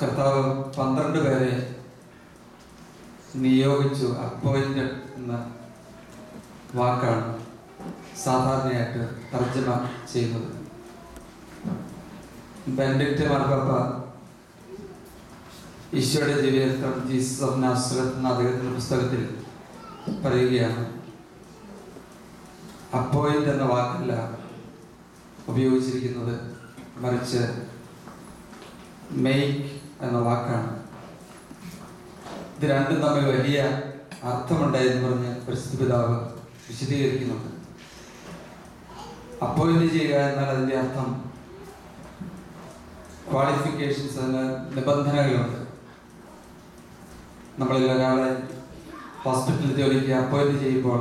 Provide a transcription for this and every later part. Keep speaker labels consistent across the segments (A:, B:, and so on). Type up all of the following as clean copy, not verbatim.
A: കർത്താവ് 12 പേരെ നിയോഗിച്ചു. അപ്പോയിന്റഡ് എന്ന വാക്കാണ് സാധാരണയായിട്ട് തർജ്ജമ ചെയ്യുന്നത്. ബെനഡിക്റ്റ് മാർപ്പാപ്പ ഈശോയുടെ ജീവിതം ജീസസ് ഓഫ് നാസറത്ത് എന്ന അദ്ദേഹത്തിൻ്റെ പുസ്തകത്തിൽ പറയുകയാണ്, അപ്പോയിന്റ് എന്ന വാക്കല്ല ഉപയോഗിച്ചിരിക്കുന്നത്, മറിച്ച് മെയ്ക്ക് എന്ന വാക്കാണ്. ഇത് രണ്ടും തമ്മിൽ വലിയ അർത്ഥമുണ്ടായെന്ന് പറഞ്ഞ് പരിശുദ്ധ പിതാവ് വിശദീകരിക്കുന്നുണ്ട്. അപ്പോയിന്റ് ചെയ്യുക എന്നാൽ അതിൻ്റെ അർത്ഥം ക്വാളിഫിക്കേഷൻസ്, അതിന് നിബന്ധനകളുണ്ട്. നമ്മളിൽ ഒരാളെ ഹോസ്പിറ്റൽ ജോലിക്ക് അപ്പോയിന്റ് ചെയ്യുമ്പോൾ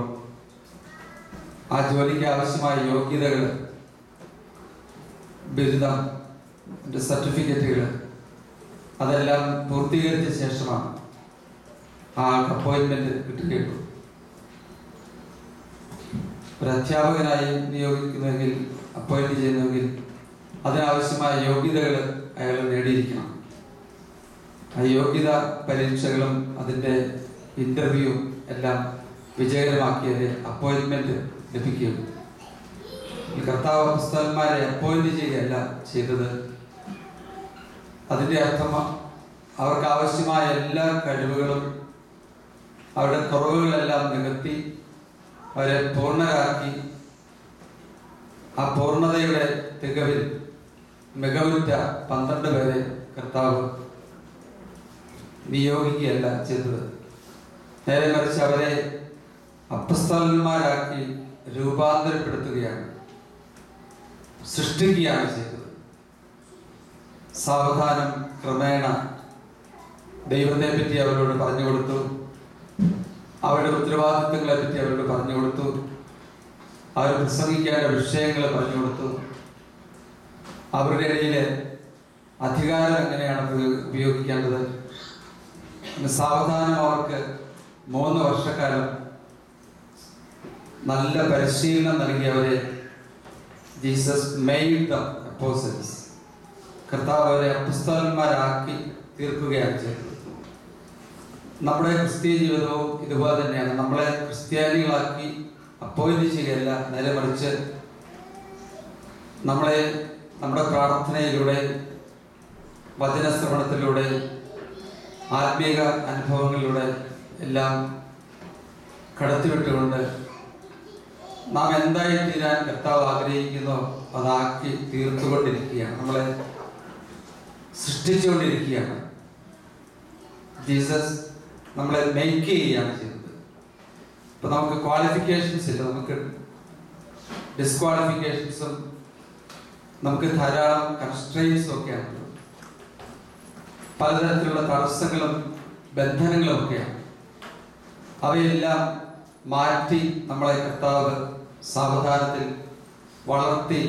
A: ആ ജോലിക്ക് ആവശ്യമായ യോഗ്യതകൾ, ബിരുദം, സർട്ടിഫിക്കറ്റുകൾ അതെല്ലാം പൂർത്തീകരിച്ച ശേഷമാണ് ആ അപ്പോയിൻമെന്റ് കിട്ടുകയുള്ളൂ. ഒരു അധ്യാപകനായി നിയോഗിക്കുന്നുവെങ്കിൽ, അപ്പോയിന്റ് ചെയ്യുന്നുവെങ്കിൽ അതിനാവശ്യമായ യോഗ്യതകൾ അയാൾ നേടിയിരിക്കണം. ആ യോഗ്യത പരീക്ഷകളും അതിൻ്റെ ഇന്റർവ്യൂവും എല്ലാം വിജയകരമാക്കിയാലേ അപ്പോയിൻമെന്റ് ലഭിക്കും. ഈ കർത്താവ് അപ്പോസ്തലന്മാരെ അപ്പോയിന്റ് ചെയ്യുകയല്ല ചെയ്തത്. അതിൻ്റെ അർത്ഥം അവർക്ക് ആവശ്യമായ എല്ലാ കഴിവുകളും അവരുടെ കുറവുകളെല്ലാം നികത്തി അവരെ പൂർണ്ണരാക്കി ആ പൂർണ്ണതയുടെ തികവിൽ മികവുറ്റ 12 പേരെ കർത്താവ് നിയോഗിക്കുകയല്ല ചെയ്തത്. നേരെ മറിച്ച് അവരെ അപ്പോസ്തലന്മാരാക്കി രൂപാന്തരപ്പെടുത്തുകയാണ്, സൃഷ്ടിക്കുകയാണ് ചെയ്തത്. സാവധാനം ക്രമേണ ദൈവത്തെ പറ്റി അവരോട് പറഞ്ഞു കൊടുത്തു, അവരുടെ ഉത്തരവാദിത്വങ്ങളെ പറ്റി അവരോട് പറഞ്ഞു കൊടുത്തു, അവർ പ്രസംഗിക്കേണ്ട വിഷയങ്ങൾ പറഞ്ഞു കൊടുത്തു, അവരുടെ ഇടയിൽ അധികാരം എങ്ങനെയാണ് ഉപയോഗിക്കേണ്ടത്. സാവധാനം അവർക്ക് 3 വർഷക്കാലം നല്ല പരിശീലനം നൽകി അവരെ ജീസസ് മെയ്ഡ് ദ അപ്പോസ്റ്റൽസ്, കർത്താവ് അവരെ അപ്പോസ്തലന്മാരാക്കി തീർക്കുകയാണ് ചെയ്തത്. നമ്മുടെ ക്രിസ്തീയ ജീവിതവും ഇതുപോലെ തന്നെയാണ്. നമ്മളെ ക്രിസ്ത്യാനികളാക്കി അപ്പോയിന്റ് ചെയ്യുകയല്ല, നേരെ മറിച്ച് നമ്മളെ നമ്മുടെ പ്രാർത്ഥനയിലൂടെ, വചനശ്രവണത്തിലൂടെ, ആത്മീക അനുഭവങ്ങളിലൂടെ എല്ലാം കടത്തിവിട്ടുകൊണ്ട് നാം എന്തായി തീരാൻ കർത്താവ് ആഗ്രഹിക്കുന്നോ അതാക്കി തീർത്തുകൊണ്ടിരിക്കുകയാണ്, നമ്മളെ സൃഷ്ടിച്ചുകൊണ്ടിരിക്കുകയാണ്. ജീസസ് നമ്മളെ മെയ്ക്ക് ചെയ്യുകയാണ് ചെയ്തത്. ഇപ്പൊ നമുക്ക് ക്വാളിഫിക്കേഷൻസ് ഇല്ല, നമുക്ക് ഡിസ്ക്വാളിഫിക്കേഷൻസും നമുക്ക് ധാരാളം കൺസ്ട്രെയിൻസും ഒക്കെയാണ്, പലതരത്തിലുള്ള തടസ്സങ്ങളും ബന്ധനങ്ങളും ഒക്കെയാണ്. അവയെല്ലാം മാറ്റി നമ്മളെ കർത്താവ് സാവധാനത്തിൽ വളർത്തി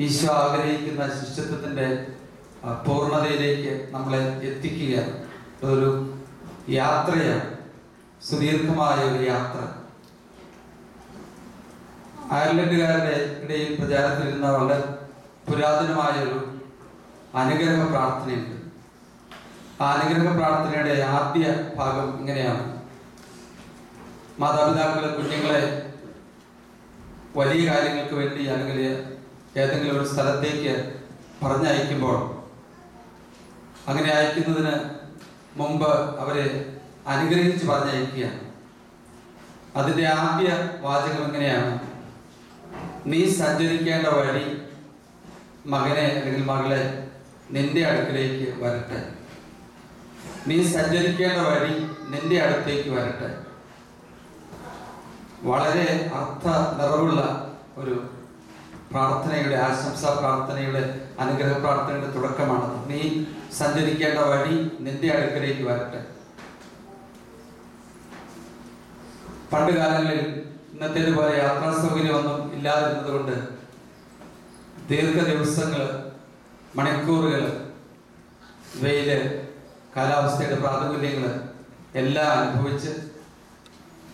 A: ഈശോ ആഗ്രഹിക്കുന്ന ശിഷ്യത്വത്തിൻ്റെ പൂർണ്ണതയിലേക്ക് നമ്മളെ എത്തിക്കുകയാണ്. അതൊരു യാത്രയാണ്, സുദീർഘമായ ഒരു യാത്ര. അയർലൻഡുകാരുടെ ഇടയിൽ പ്രചാരത്തിലിരുന്ന വളരെ പുരാതനമായൊരു അനുഗ്രഹ പ്രാർത്ഥനയുണ്ട്. ആ അനുഗ്രഹ പ്രാർത്ഥനയുടെ ആദ്യ ഭാഗം ഇങ്ങനെയാണ്: മാതാപിതാക്കളെ കുഞ്ഞുങ്ങളെ വലിയ കാര്യങ്ങൾക്ക് വേണ്ടി അല്ലെങ്കിൽ ഏതെങ്കിലും ഒരു സ്ഥലത്തേക്ക് പറഞ്ഞയക്കുമ്പോൾ അങ്ങനെ അയക്കുന്നതിന് മുമ്പ് അവരെ അനുഗ്രഹിച്ച് പറഞ്ഞയക്കുകയാണ്. അതിൻ്റെ ആദ്യ വാചകം എങ്ങനെയാണ്: നീ സഞ്ചരിക്കേണ്ട വഴി മകനെ അല്ലെങ്കിൽ മകളെ നിന്റെ അടുക്കിലേക്ക് വരട്ടെ. നീ സഞ്ചരിക്കേണ്ട വഴി നിന്റെ അടുത്തേക്ക് വരട്ടെ. വളരെ അർത്ഥ നിറവുള്ള ഒരു പ്രാർത്ഥനയുടെ, ആശംസാ പ്രാർത്ഥനയുടെ, അനുഗ്രഹ പ്രാർത്ഥനയുടെ തുടക്കമാണത്. നീ സഞ്ചരിക്കേണ്ട വഴി നിന്റെ അടുക്കലേക്ക് വരട്ടെ. പണ്ട് കാലങ്ങളിൽ ഇന്നത്തേതുപോലെ യാത്രാ സൗകര്യമൊന്നും ഇല്ലാതിരുന്നത് കൊണ്ട് ദീർഘ ദിവസങ്ങൾ, മണിക്കൂറുകൾ, വെയില്, കാലാവസ്ഥയുടെ പ്രാതികൂല്യങ്ങൾ എല്ലാം അനുഭവിച്ച്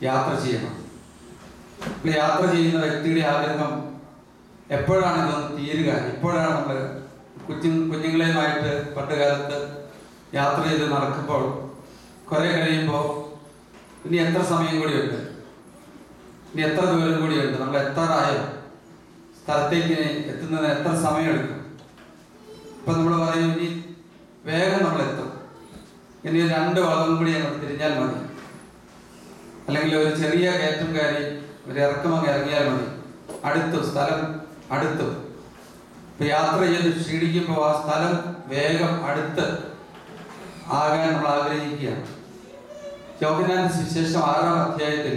A: യാത്ര ചെയ്യണം. യാത്ര ചെയ്യുന്ന വ്യക്തിയുടെ ആഗ്രഹം എപ്പോഴാണ് ഇതൊന്ന് തീരുക, എപ്പോഴാണ് നമ്മൾ കുഞ്ഞുങ്ങളെയുമായിട്ട് പണ്ട് കാലത്ത് യാത്ര ചെയ്ത് നടക്കുമ്പോൾ കുറെ കഴിയുമ്പോൾ ഇനി എത്ര സമയം കൂടിയുണ്ട്, ഇനി എത്ര ദൂരം കൂടിയുണ്ട്, നമ്മൾ എത്താറായോ, സ്ഥലത്തേക്ക് എത്തുന്നതിന് എത്ര സമയമെടുക്കും. ഇപ്പം നമ്മൾ പറയും ഇനി വേഗം നമ്മളെത്തും, ഇനി 2 വളവും കൂടി അങ്ങോട്ട് തിരിഞ്ഞാൽ മതി, അല്ലെങ്കിൽ ഒരു ചെറിയ കയറ്റം കയറി ഒരു ഇറക്കമങ്ങ് ഇറങ്ങിയാൽ മതി, അടുത്തു, സ്ഥലം അടുത്തു. ഇപ്പൊ യാത്ര ചെയ്ത് ക്ഷീണിക്കുമ്പോൾ ആ സ്ഥലം വേഗം അടുത്ത് ആകാൻ നമ്മൾ ആഗ്രഹിക്കുകയാണ്. യോഹന്നാന്റെ സുവിശേഷം 6-ാം അധ്യായത്തിൽ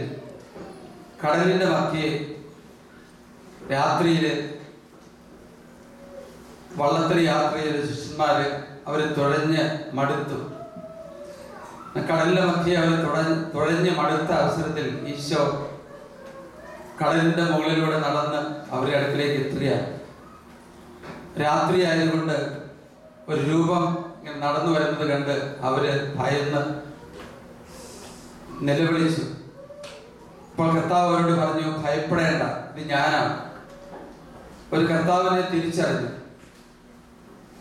A: കടലിന്റെ മധ്യേ രാത്രിയില് വള്ളത്തിൽ യാത്ര ചെയ്ത ശിഷ്യന്മാര് അവര് തുഴഞ്ഞ് മടുത്തു. കടലിന്റെ മധ്യേ അവർ തുഴഞ്ഞ് മടുത്ത അവസരത്തിൽ ഈശോ കടലിന്റെ മുകളിലൂടെ നടന്ന് അവരുടെ അടുക്കിലേക്ക് എത്തുകയാണ്. രാത്രി ആയതുകൊണ്ട് ഒരു രൂപം ഇങ്ങനെ നടന്നു വരുന്നത് കണ്ട് അവര് ഭയന്ന് നിലവിളിച്ചു. അപ്പോൾ കർത്താവ് അവരോട് പറഞ്ഞു, ഭയപ്പെടേണ്ട, ഇത് ഞാനാണ്. ഒരു കർത്താവിനെ തിരിച്ചറിഞ്ഞു.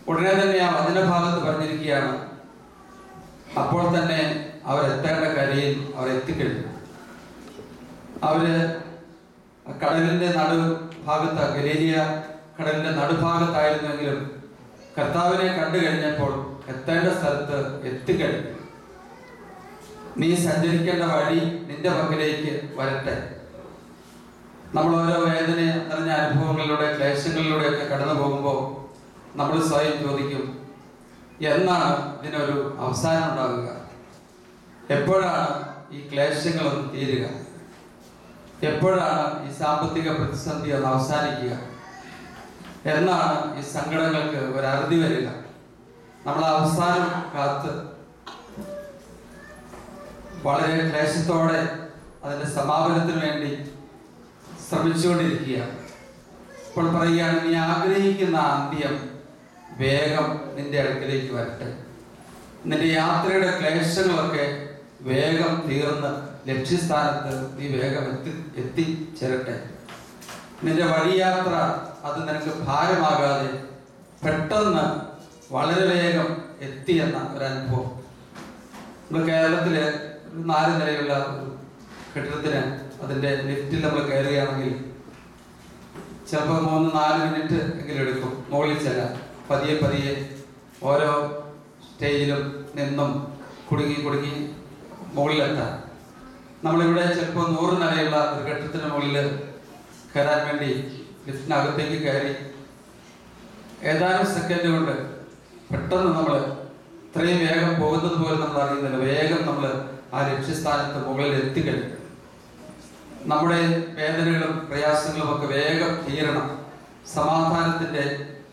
A: ഉടനെ തന്നെ ആ വചനഭാഗത്ത് പറഞ്ഞിരിക്കുകയാണ്, അപ്പോൾ തന്നെ അവരെത്തേണ്ട കരയിൽ അവർ എത്തിക്കഴിഞ്ഞു. അവര് കടലിന്റെ നടുഭാഗത്ത്, ഗലീലിയ കടലിന്റെ നടുഭാഗത്തായിരുന്നെങ്കിലും കർത്താവിനെ കണ്ടു കഴിഞ്ഞപ്പോൾ എത്തേണ്ട സ്ഥലത്ത് എത്തിക്കഴിഞ്ഞു. നീ സഞ്ചരിക്കേണ്ട വഴി നിന്റെ പക്കലേക്ക് വരട്ടെ. നമ്മൾ ഓരോ വേദന നിറഞ്ഞ അനുഭവങ്ങളിലൂടെ, ക്ലേശങ്ങളിലൂടെയൊക്കെ കടന്നു പോകുമ്പോൾ നമ്മൾ സ്വയം ചോദിക്കും, എന്നാണ് ഇതിനൊരു അവസാനം ഉണ്ടാകുക? എപ്പോഴാണ് ഈ ക്ലേശങ്ങളൊന്ന് തീരുക? എപ്പോഴാണ് ഈ സാമ്പത്തിക പ്രതിസന്ധി ഒന്ന് അവസാനിക്കുക? എന്നാണ് ഈ സങ്കടങ്ങൾക്ക് ഒരു അറുതി വരിക? നമ്മൾ അവസാനം കാത്ത് വളരെ ക്ലേശത്തോടെ അതിന്റെ സമാപനത്തിന് വേണ്ടി ശ്രമിച്ചുകൊണ്ടിരിക്കുക. ഇപ്പോൾ പറയുകയാണ്, നീ ആഗ്രഹിക്കുന്ന അന്ത്യം വേഗം നിന്റെ അടുക്കലേക്ക് വരട്ടെ. നിന്റെ യാത്രയുടെ ക്ലേശങ്ങളൊക്കെ വേഗം തീർന്ന് ലക്ഷ്യസ്ഥാനത്ത് നീ വേഗം എത്തിച്ചേരട്ടെ. നിന്റെ വഴിയാത്ര അത് നിനക്ക് ഭാരമാകാതെ പെട്ടെന്ന് വളരെ വേഗം എത്തിയെന്ന ഒരനുഭവം. നമ്മൾ കേരളത്തില് 4 നിലയുള്ള ഒരു കെട്ടിടത്തിന് അതിന്റെ ലിഫ്റ്റിൽ നമ്മൾ കയറുകയാണെങ്കിൽ ചിലപ്പോൾ 3-4 മിനിറ്റ് എങ്കിലും എടുക്കും മുകളിൽ ചെല്ലാൻ. പതിയെ പതിയെ ഓരോ സ്റ്റേജിലും നിന്നും കുടുങ്ങി മുകളിലെത്താൻ. നമ്മളിവിടെ ചിലപ്പോൾ 100 നിലയുള്ള ഒരു കെട്ടിടത്തിന് മുകളിൽ കയറാൻ വേണ്ടി ലിഫ്റ്റിനകത്തേക്ക് കയറി ഏതാനും സെക്കൻഡ് കൊണ്ട് പെട്ടെന്ന് നമ്മൾ ഇത്രയും വേഗം പോകുന്നത് പോലെ നമ്മൾ അറിയുന്നില്ല. വേഗം നമ്മൾ ആ ലക്ഷ്യസ്ഥാനത്ത് മുകളിൽ എത്തിക്കഴിഞ്ഞു. നമ്മുടെ വേദനകളും പ്രയാസങ്ങളും ഒക്കെ വേഗം തീരണം. സമാധാനത്തിന്റെ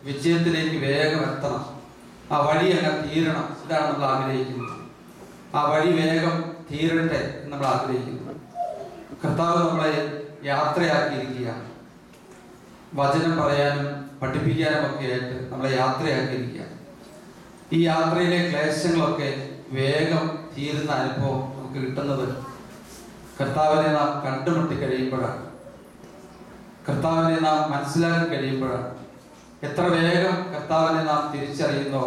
A: വിജയത്തിലേക്ക് വേഗം എത്തണം. ആ വഴി അങ്ങ് തീരണം. ഇതാണ് നമ്മൾ ആഗ്രഹിക്കുന്നത്. ആ വഴി വേഗം തീരട്ടെ എന്ന് നമ്മൾ ആഗ്രഹിക്കുന്നു. കർത്താവ് നമ്മളെ യാത്രയാക്കിയിരിക്കുകയാണ്. വചനം പറയാനും പഠിപ്പിക്കാനും ഒക്കെ ആയിട്ട് നമ്മളെ യാത്രയാക്കിയിരിക്കുകയാണ്. ഈ യാത്രയിലെ ക്ലേശങ്ങളൊക്കെ വേഗം തീരുന്ന അനുഭവം നമുക്ക് കിട്ടുന്നത് കർത്താവിനെ നാം കണ്ടുമുട്ടി കഴിയുമ്പോഴാണ്, കർത്താവിനെ നാം മനസ്സിലാക്കി കഴിയുമ്പോഴാണ്. എത്ര വേഗം കർത്താവിനെ നാം തിരിച്ചറിയുന്നോ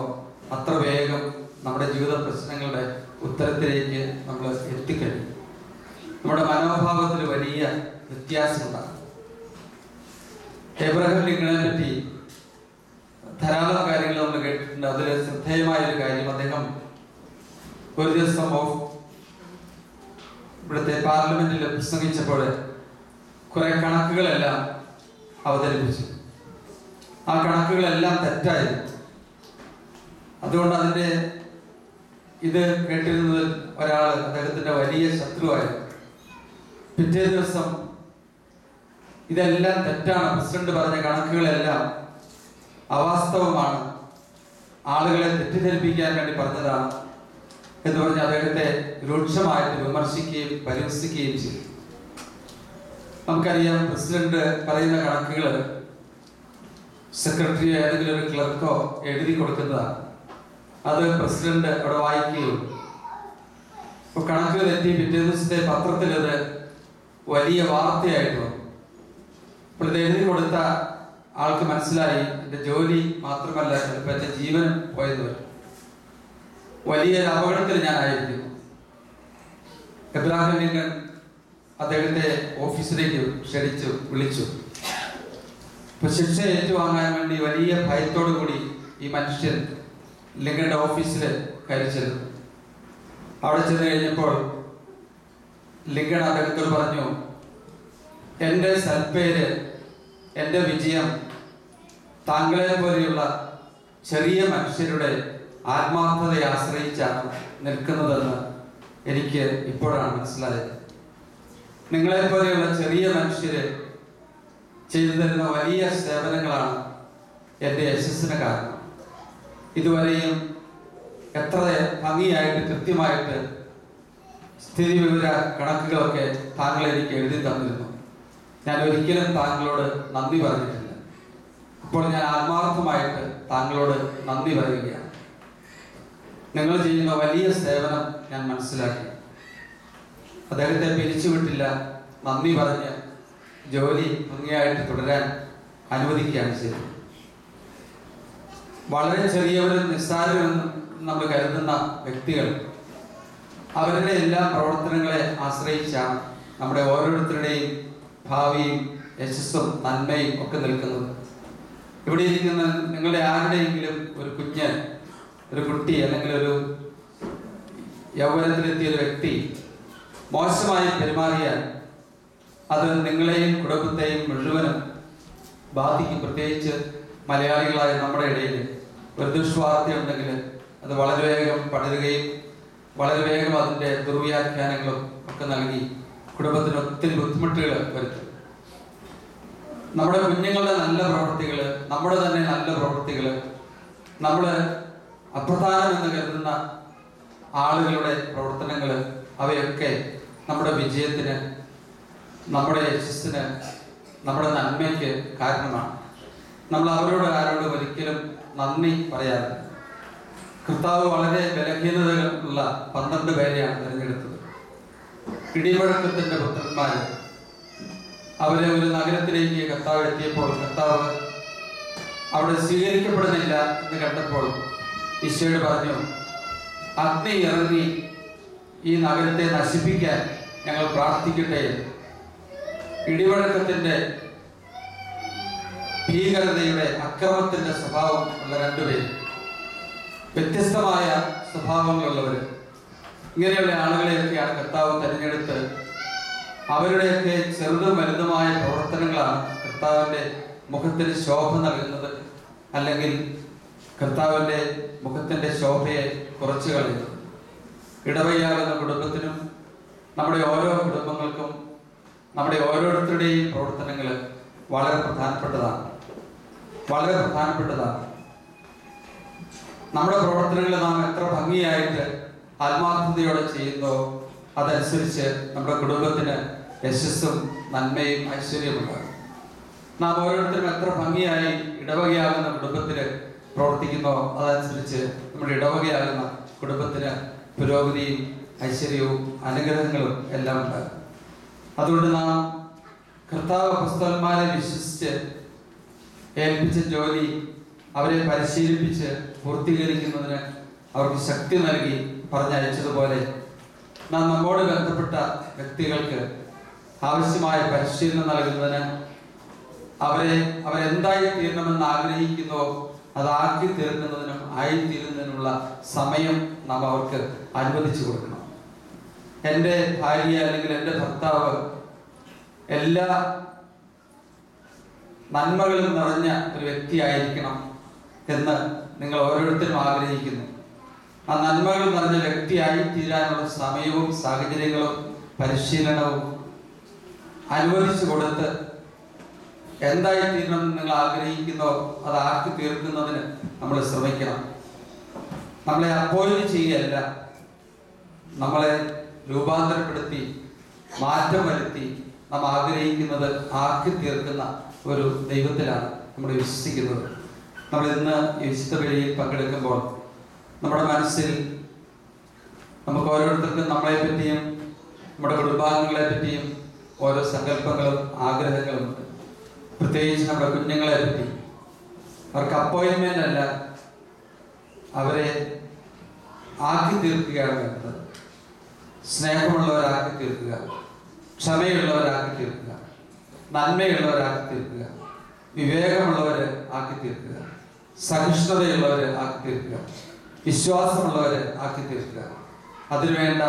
A: അത്ര വേഗം നമ്മുടെ ജീവിത പ്രശ്നങ്ങളുടെ ഉത്തരത്തിലേക്ക് നമ്മൾ എത്തിക്കഴിയും. നമ്മുടെ മനോഭാവത്തിൽ വലിയ വ്യത്യാസമുണ്ടാകും. എബ്രഹാം ലിങ്കണെ പറ്റി ധാരാളം കാര്യങ്ങൾ നമ്മൾ കേട്ടിട്ടുണ്ട്. അതിൽ ശ്രദ്ധേയമായ ഒരു കാര്യം, അദ്ദേഹം ഒരു ദിവസം ഇവിടുത്തെ പാർലമെന്റിൽ പ്രസംഗിച്ചപ്പോൾ കുറെ കണക്കുകളെല്ലാം അവതരിപ്പിച്ചു. ആ കണക്കുകളെല്ലാം തെറ്റായിരുന്നു. അതുകൊണ്ട് ഇത് കേട്ടിരുന്നത് ഒരാൾ അദ്ദേഹത്തിന്റെ വലിയ ശത്രുവായിരുന്നു. പിറ്റേ ദിവസം ഇതെല്ലാം തെറ്റാണ്, പ്രസിഡന്റ് പറഞ്ഞ കണക്കുകളെല്ലാം അവാസ്തവമാണ്, ആളുകളെ തെറ്റിദ്ധരിപ്പിക്കാൻ വേണ്ടി പറഞ്ഞതാണ് എന്ന് പറഞ്ഞ് അദ്ദേഹത്തെ രൂക്ഷമായിട്ട് വിമർശിക്കുകയും പരിഹസിക്കുകയും ചെയ്തു. നമുക്കറിയാം, പ്രസിഡന്റ് പറയുന്ന കണക്കുകൾ സെക്രട്ടറിയോ ഏതെങ്കിലും ഒരു ക്ലർക്കോ എഴുതി കൊടുക്കുന്നതാണ്. അത് പ്രസിഡന്റ് അവിടെ വായിക്കുകയുള്ളൂ. ഇപ്പൊ കണക്ക് തെറ്റി പിറ്റേ ദിവസത്തെ പത്രത്തിൽ അത് വലിയ വാർത്തയായിട്ട് വന്നു. അപ്പോൾ ഇത് എഴുതി കൊടുത്ത ആൾക്ക് മനസ്സിലായി, എൻ്റെ ജോലി മാത്രമല്ല ചിലപ്പോൾ എൻ്റെ ജീവനും പോയെന്ന് വരും. വലിയൊരു അപകടത്തിൽ ഞാനായിരിക്കുന്നു. എബ്രഹാം ലിങ്കൺ അദ്ദേഹത്തെ ഓഫീസിലേക്ക് ക്ഷണിച്ചു വിളിച്ചു. ഇപ്പൊ ശിക്ഷ ഏറ്റുവാങ്ങാൻ വേണ്ടി വലിയ ഭയത്തോടു കൂടി ഈ മനുഷ്യൻ ലിങ്കന്റെ ഓഫീസിൽ കയറി ചെന്നു. അവിടെ ചെന്ന് കഴിഞ്ഞപ്പോൾ ലിങ്കൺ അദ്ദേഹത്തോട് പറഞ്ഞു, എൻ്റെ സൽപ്പേര്, എൻ്റെ വിജയം താങ്കളെ പോലെയുള്ള ചെറിയ മനുഷ്യരുടെ ആത്മാർത്ഥതയെ ആശ്രയിച്ചാണ് നിൽക്കുന്നതെന്ന് എനിക്ക് ഇപ്പോഴാണ് മനസ്സിലായത്. നിങ്ങളെപ്പോലെയുള്ള ചെറിയ മനുഷ്യര് ചെയ്തു തരുന്ന വലിയ സേവനങ്ങളാണ് എൻ്റെ യശസ്സിന് കാരണം. ഇതുവരെയും എത്ര ഭംഗിയായിട്ട് കൃത്യമായിട്ട് സ്ഥിതിവിവര കണക്കുകളൊക്കെ താങ്കൾ എനിക്ക് എഴുതി തന്നിരുന്നു. ഞാൻ ഒരിക്കലും താങ്കളോട് നന്ദി പറഞ്ഞിട്ടില്ല. ഇപ്പോൾ ഞാൻ ആത്മാർത്ഥമായിട്ട് താങ്കളോട് നന്ദി പറയുകയാണ്. നിങ്ങൾ ചെയ്യുന്ന വലിയ സേവനം ഞാൻ മനസ്സിലാക്കി. അദ്ദേഹത്തെ പിരിച്ചുവിട്ടില്ല, നന്ദി പറഞ്ഞ് ജോലി ഭംഗിയായിട്ട് തുടരാൻ അനുവദിക്കുകയാണ് ചെയ്തത്. വളരെ ചെറിയവരും നിസ്സാരമെന്നും നമ്മൾ കരുതുന്ന വ്യക്തികൾ അവരുടെ എല്ലാ പ്രവർത്തനങ്ങളെ ആശ്രയിച്ചാണ് നമ്മുടെ ഓരോരുത്തരുടെയും ഭാവിയും യശസ്സും നന്മയും ഒക്കെ നിൽക്കുന്നത്. ഇവിടെ ഇരിക്കുന്ന നിങ്ങളുടെ ആരുടെയെങ്കിലും ഒരു കുഞ്ഞ്, ഒരു കുട്ടി അല്ലെങ്കിൽ ഒരു യൗവനത്തിലെത്തിയ ഒരു വ്യക്തി മോശമായി പെരുമാറിയാൽ അത് നിങ്ങളെയും കുടുംബത്തെയും മുഴുവനും ബാധിക്കും. പ്രത്യേകിച്ച് മലയാളികളായ നമ്മുടെ ഇടയിൽ ഒരു ദുഷ്വാർത്ത ഉണ്ടെങ്കിൽ അത് വളരെ വേഗം പടരുകയും വളരെ വേഗം അതിൻ്റെ ദുർവ്യാഖ്യാനങ്ങളും ഒക്കെ നൽകി കുടുംബത്തിന് ഒത്തിരി ബുദ്ധിമുട്ടുകൾ വരുത്തും. നമ്മുടെ കുഞ്ഞുങ്ങളുടെ നല്ല പ്രവൃത്തികൾ, നമ്മുടെ തന്നെ നല്ല പ്രവൃത്തികൾ, നമ്മൾ അപ്രധാനമെന്ന് കരുതുന്ന ആളുകളുടെ പ്രവർത്തനങ്ങൾ, അവയൊക്കെ നമ്മുടെ വിജയത്തിന്, നമ്മുടെ യശസ്സിന്, നമ്മുടെ നന്മയ്ക്ക് കാരണമാണ്. നമ്മൾ അവരോട് ആരോടും ഒരിക്കലും നന്ദി പറയാറില്ല. കർത്താവ് വളരെ ബലഹീനതകളുള്ള 12 പേരെയാണ് തിരഞ്ഞെടുത്തത്. ഇടിമുഴക്കത്തിന്റെ പുത്രന്മാര്. അവരെ ഒരു നഗരത്തിലേക്ക് കർത്താവ് എത്തിയപ്പോൾ കർത്താവ് അവിടെ സ്വീകരിക്കപ്പെടുന്നില്ല എന്ന് കണ്ടപ്പോൾ ഈശോയോട് പറഞ്ഞു, അഗ്നി ഇറങ്ങി ഈ നഗരത്തെ നശിപ്പിക്കാൻ ഞങ്ങൾ പ്രാർത്ഥിക്കട്ടെ. ഇടിമുഴക്കത്തിന്റെ ഭീകരതയുടെ അക്രമത്തിന്റെ സ്വഭാവം ഉള്ള 2 പേര്, വ്യത്യസ്തമായ സ്വഭാവങ്ങളുള്ളവർ. ഇങ്ങനെയുള്ള ആളുകളെയൊക്കെയാണ് കർത്താവ് തിരഞ്ഞെടുത്ത് അവരുടെയൊക്കെ ചെറുതും വലുതുമായ പ്രവർത്തനങ്ങളാണ് കർത്താവിൻ്റെ മുഖത്തിന് ശോഭ നൽകുന്നത്, അല്ലെങ്കിൽ കർത്താവിൻ്റെ മുഖത്തിൻ്റെ ശോഭയെ കുറച്ചു കളയുന്നത്. ഇടവയ്യാകുന്ന കുടുംബത്തിനും നമ്മുടെ ഓരോ കുടുംബങ്ങൾക്കും നമ്മുടെ ഓരോരുത്തരുടെയും പ്രവർത്തനങ്ങൾ വളരെ പ്രധാനപ്പെട്ടതാണ്. നമ്മുടെ പ്രവർത്തനങ്ങൾ നാം എത്ര ഭംഗിയായിട്ട് ആത്മാർത്ഥതയോടെ ചെയ്യുന്നോ അതനുസരിച്ച് നമ്മുടെ കുടുംബത്തിന് യശസ്സും നന്മയും ഐശ്വര്യവും ഉണ്ടാകും. നാം ഓരോരുത്തരും എത്ര ഭംഗിയായി ഇടവകയാകുന്ന കുടുംബത്തിൽ പ്രവർത്തിക്കുന്നോ അതനുസരിച്ച് നമ്മുടെ ഇടവകയാകുന്ന കുടുംബത്തിന് പുരോഗതിയും ഐശ്വര്യവും അനുഗ്രഹങ്ങളും എല്ലാം ഉണ്ടാകും. അതുകൊണ്ട് നാം കർത്താവ് അപ്പോസ്തലന്മാരെ വിശ്വസിച്ച് ഏൽപ്പിച്ച ജോലി അവരെ പരിശീലിപ്പിച്ച് പൂർത്തീകരിക്കുന്നതിന് അവർക്ക് ശക്തി നൽകി പറഞ്ഞയച്ചതുപോലെ നാം നമ്മോട് ബന്ധപ്പെട്ട വ്യക്തികൾക്ക് ആവശ്യമായ പരിശീലനം നൽകുന്നതിന് അവരെന്തായി തീരണമെന്ന് ആഗ്രഹിക്കുന്നോ അതാക്കി തീർക്കുന്നതിനും ആയിത്തീരുന്നതിനുള്ള സമയം നാം അവർക്ക് അനുവദിച്ചു കൊടുക്കണം. എൻ്റെ ഭാര്യ അല്ലെങ്കിൽ എൻ്റെ ഭർത്താവ് എല്ലാ നന്മകളും നിറഞ്ഞ ഒരു വ്യക്തിയായിരിക്കണം എന്ന് നിങ്ങൾ ഓരോരുത്തരും ആഗ്രഹിക്കുന്നു. ആ നന്മകൾ നിറഞ്ഞ വ്യക്തിയായി തീരാനുള്ള സമയവും സാഹചര്യങ്ങളും പരിശീലനവും അനുവദിച്ചു കൊടുത്ത് എന്തായി തീരണമെന്ന് നിങ്ങൾ ആഗ്രഹിക്കുന്നോ അതാക്കി തീർക്കുന്നതിന് നമ്മൾ ശ്രമിക്കണം. നമ്മളെ അപ്പോയിന്റ് ചെയ്യുകയല്ല, നമ്മളെ രൂപാന്തരപ്പെടുത്തി മാറ്റം വരുത്തി നാം ആഗ്രഹിക്കുന്നത് ആക്കി തീർക്കുന്ന ഒരു ദൈവത്തിലാണ് നമ്മൾ വിശ്വസിക്കുന്നത്. നമ്മൾ ഇന്ന് ഈ വിശുദ്ധ ബലിയിൽ പങ്കെടുക്കുമ്പോൾ നമ്മുടെ മനസ്സിൽ നമുക്ക് ഓരോരുത്തർക്കും നമ്മളെ പറ്റിയും നമ്മുടെ കുടുംബാംഗങ്ങളെ പറ്റിയും ഓരോ സങ്കല്പങ്ങളും ആഗ്രഹങ്ങളും ഉണ്ട്. പ്രത്യേകിച്ച് നമ്മുടെ കുഞ്ഞുങ്ങളെ പറ്റി അവർക്ക് അപ്പോയിൻമെന്റ് അല്ല, അവരെ ആക്കി തീർക്കുകയാണ് വേണ്ടത്. സ്നേഹമുള്ളവരാക്കി തീർക്കുക, ക്ഷമയുള്ളവരാക്കി തീർക്കുക, നന്മയുള്ളവരാക്കി തീർക്കുക, വിവേകമുള്ളവർ ആക്കി തീർക്കുക, സഹിഷ്ണുതയുള്ളവർ ആക്കി തീർക്കുക, വിശ്വാസമുള്ളവർ ആക്കി തീർക്കുക. അതിനുവേണ്ട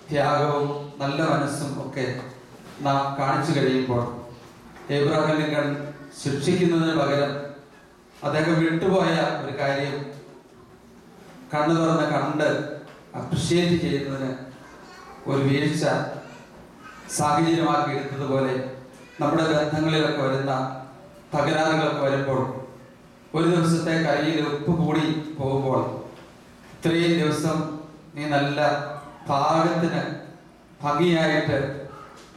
A: ത്യാഗവും നല്ല മനസ്സും ഒക്കെ നാം കാണിച്ചു കഴിയുമ്പോൾ ഏബ്രഹാം ലിങ്കൺ ശിക്ഷിക്കുന്നതിന് പകരം അദ്ദേഹം വിട്ടുപോയ ഒരു കാര്യം കണ്ണു തുറന്ന് കണ്ട് അപ്രിഷ്യേറ്റ് ചെയ്യുന്നതിന് ഒരു വീഴ്ച സാഹചര്യമാക്കി എടുത്തതുപോലെ നമ്മുടെ ബന്ധങ്ങളിലൊക്കെ വരുന്ന തകരാറുകളൊക്കെ വരുമ്പോൾ ഒരു ദിവസത്തെ കറിയിൽ ഉപ്പ് കൂടി പോകുമ്പോൾ ഇത്രയും ദിവസം നീ നല്ല പാകത്തിന് ഭംഗിയായിട്ട്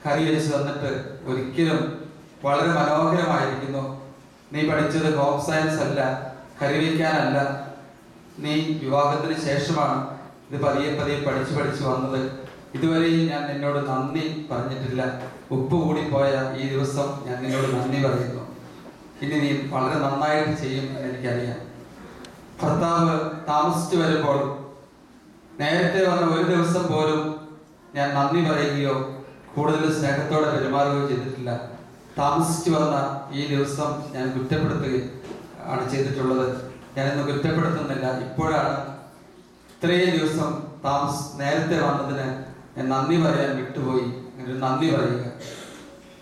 A: കറി വെച്ച് തന്നിട്ട് ഒരിക്കലും വളരെ മനോഹരമായിരിക്കുന്നു, നീ പഠിച്ചത് ഹോം സയൻസ് അല്ല, കറി വയ്ക്കാനല്ല, നീ വിവാഹത്തിന് ശേഷമാണ് ഇത് പതിയെ പതിയെ പഠിച്ചു വന്നത്, ഇതുവരെയും ഞാൻ നിന്നോട് നന്ദി പറഞ്ഞിട്ടില്ല, ഉപ്പ് കൂടിപ്പോയ ഈ ദിവസം ഞാൻ നിന്നോട് നന്ദി പറയുന്നു, ഇനി നീ വളരെ നന്നായിട്ട് ചെയ്യും എന്ന് എനിക്കറിയാം. ഭർത്താവ് താമസിച്ചു വരുമ്പോൾ നേരത്തെ വന്ന ഒരു ദിവസം പോലും ഞാൻ നന്ദി പറയുകയോ കൂടുതൽ സ്നേഹത്തോടെ പെരുമാറുകയോ ചെയ്തിട്ടില്ല. താമസിച്ചു വന്ന ഈ ദിവസം ഞാൻ കുറ്റപ്പെടുത്തുകയും ആണ് ചെയ്തിട്ടുള്ളത്. ഞാനിന്ന് കുറ്റപ്പെടുത്തുന്നില്ല, ഇപ്പോഴാണ് ഇത്രയും ദിവസം നേരത്തെ വന്നതിന് ഞാൻ നന്ദി പറയാൻ വിട്ടുപോയി. അങ്ങനെ നന്ദി പറയുക.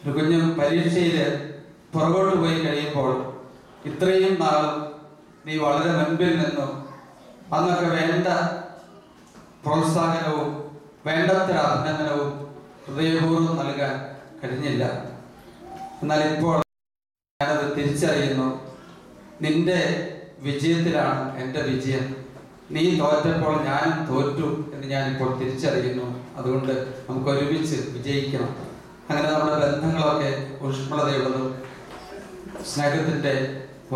A: ഒരു കുഞ്ഞും പരീക്ഷയിൽ പുറകോട്ട് പോയി കഴിയുമ്പോൾ ഇത്രയും നാളും നീ വളരെ മുൻപിൽ നിന്നും അന്നൊക്കെ വേണ്ട പ്രോത്സാഹനവും വേണ്ടത്ര അഭിനന്ദനവും ഹൃദയപൂർവ്വം നൽകാൻ കഴിഞ്ഞില്ല. എന്നാൽ ഇപ്പോൾ ഞാനത് തിരിച്ചറിയുന്നു. നിന്റെ വിജയത്തിലാണ് എൻ്റെ വിജയം. നീ തോറ്റപ്പോൾ ഞാനും തോറ്റു എന്ന് ഞാനിപ്പോൾ തിരിച്ചറിയുന്നു. അതുകൊണ്ട് നമുക്ക് ഒരുമിച്ച് വിജയിക്കണം. അങ്ങനെ നമ്മുടെ ബന്ധങ്ങളൊക്കെ ഊഷ്മളതയുള്ളതും സ്നേഹത്തിൻ്റെ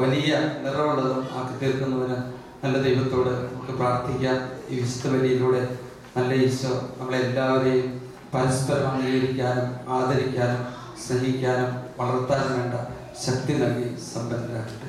A: വലിയ നിറവുള്ളതും ആക്കി തീർക്കുന്നതിന് നല്ല ദൈവത്തോട് നമുക്ക് പ്രാർത്ഥിക്കാം. ഈ വിശുദ്ധ ബലിയിലൂടെ നല്ല ഈശോ നമ്മളെല്ലാവരെയും പരസ്പരം അംഗീകരിക്കാനും ആദരിക്കാനും സ്നേഹിക്കാനും വളർത്താനും വേണ്ട ശക്തി നൽകി സമ്പന്നരാകട്ടെ.